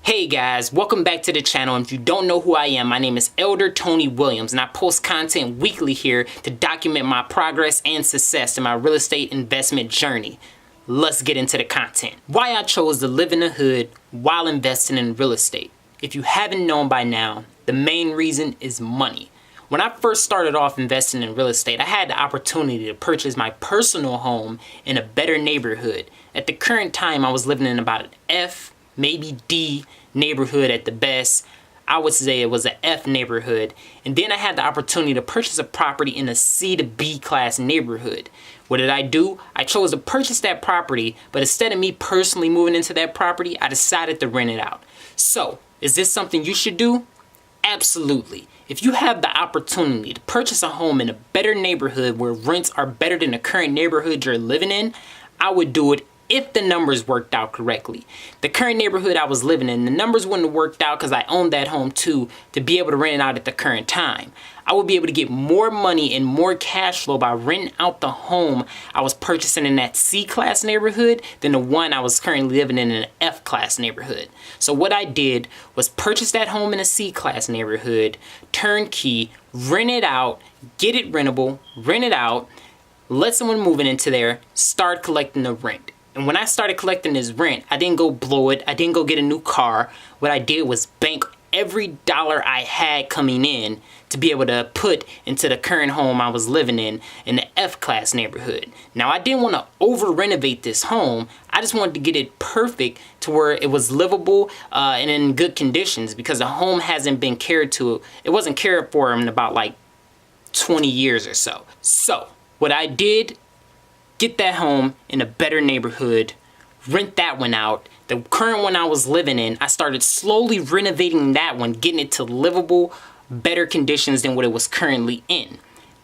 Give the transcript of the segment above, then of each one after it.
Hey guys, welcome back to the channel. And if you don't know who I am, my name is Elder Tony Williams, and I post content weekly here to document my progress and success in my real estate investment journey. Let's get into the content. Why I chose to live in the hood while investing in real estate. If you haven't known by now, the main reason is money. When I first started off investing in real estate, I had the opportunity to purchase my personal home in a better neighborhood. At the current time, I was living in about an F, maybe D neighborhood at the best. I would say it was an F neighborhood. And then I had the opportunity to purchase a property in a C to B class neighborhood. What did I do? I chose to purchase that property, but instead of me personally moving into that property, I decided to rent it out. So, is this something you should do? Absolutely. If you have the opportunity to purchase a home in a better neighborhood where rents are better than the current neighborhood you're living in, I would do it if the numbers worked out correctly. The current neighborhood I was living in, the numbers wouldn't have worked out because I owned that home too to be able to rent it out at the current time. I would be able to get more money and more cash flow by renting out the home I was purchasing in that C-class neighborhood than the one I was currently living in an F-class neighborhood. So what I did was purchase that home in a C-class neighborhood, turnkey, rent it out, get it rentable, rent it out, let someone move it into there, start collecting the rent. And when I started collecting this rent, I didn't go blow it. I didn't go get a new car. What I did was bank every dollar I had coming in to be able to put into the current home I was living in the F-class neighborhood. Now, I didn't want to over-renovate this home. I just wanted to get it perfect to where it was livable and in good conditions because the home hasn't been cared to. It wasn't cared for in about like 20 years or so. So, what I did, get that home in a better neighborhood, rent that one out. The current one I was living in, I started slowly renovating that one, getting it to livable, better conditions than what it was currently in.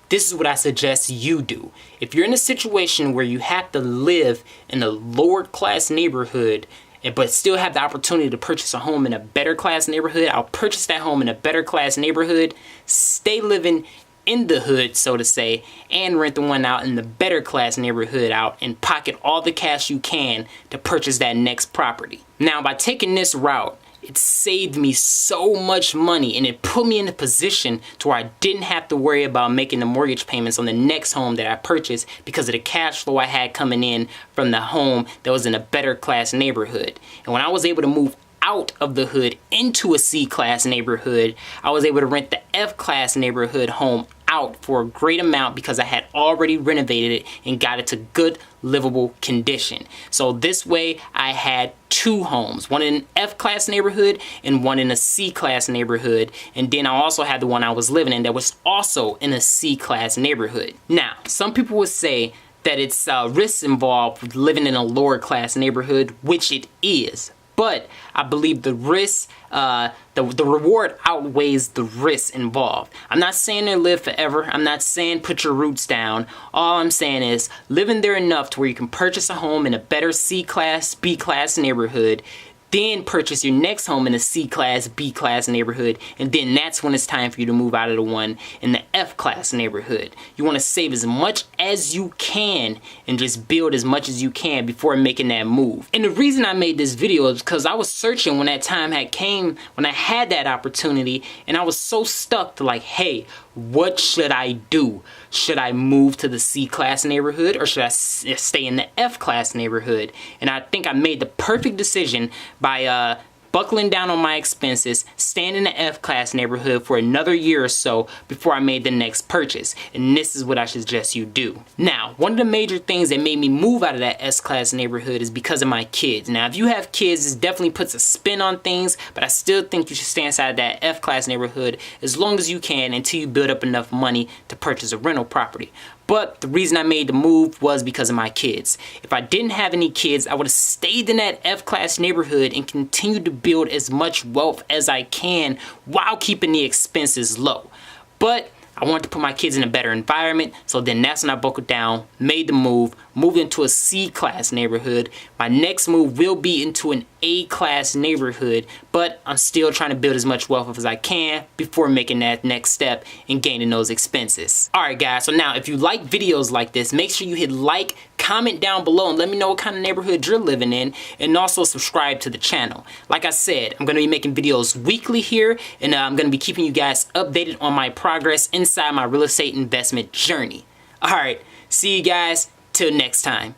This is what I suggest you do. If you're in a situation where you have to live in a lower class neighborhood, but still have the opportunity to purchase a home in a better class neighborhood, I'll purchase that home in a better class neighborhood, stay living in the hood, so to say, and rent the one out in the better class neighborhood out and pocket all the cash you can to purchase that next property. Now, by taking this route, it saved me so much money and it put me in a position to where I didn't have to worry about making the mortgage payments on the next home that I purchased because of the cash flow I had coming in from the home that was in a better class neighborhood. And when I was able to move out of the hood into a C-class neighborhood, I was able to rent the F-class neighborhood home out for a great amount because I had already renovated it and got it to good livable condition. So this way I had two homes, one in an F-class neighborhood and one in a C-class neighborhood, and then I also had the one I was living in that was also in a C-class neighborhood. Now, some people would say that it's risks involved with living in a lower class neighborhood, which it is. But I believe the risk, the reward outweighs the risk involved. I'm not saying to live forever. I'm not saying put your roots down. All I'm saying is live in there enough to where you can purchase a home in a better C-class, B-class neighborhood, then purchase your next home in a C-class, B-class neighborhood, and then that's when it's time for you to move out of the one in the F-class neighborhood. You want to save as much as you can and just build as much as you can before making that move. And the reason I made this video is because I was searching when that time had came, when I had that opportunity, and I was so stuck to like, hey, what should I do? Should I move to the C-class neighborhood or should I stay in the F-class neighborhood? And I think I made the perfect decision by buckling down on my expenses, staying in the F-class neighborhood for another year or so before I made the next purchase. And this is what I suggest you do. Now, one of the major things that made me move out of that S-class neighborhood is because of my kids. Now, if you have kids, this definitely puts a spin on things, but I still think you should stay inside that F-class neighborhood as long as you can until you build up enough money to purchase a rental property. But the reason I made the move was because of my kids. If I didn't have any kids, I would have stayed in that F-class neighborhood and continued to build as much wealth as I can while keeping the expenses low. But I wanted to put my kids in a better environment, so then that's when I buckled down, made the move, moved into a C-class neighborhood. My next move will be into an A-class neighborhood, but I'm still trying to build as much wealth as I can before making that next step and gaining those expenses. Alright guys, so now if you like videos like this, make sure you hit like, comment down below and let me know what kind of neighborhood you're living in, and also subscribe to the channel. Like I said, I'm going to be making videos weekly here, and I'm going to be keeping you guys updated on my progress inside my real estate investment journey. All right, see you guys till next time.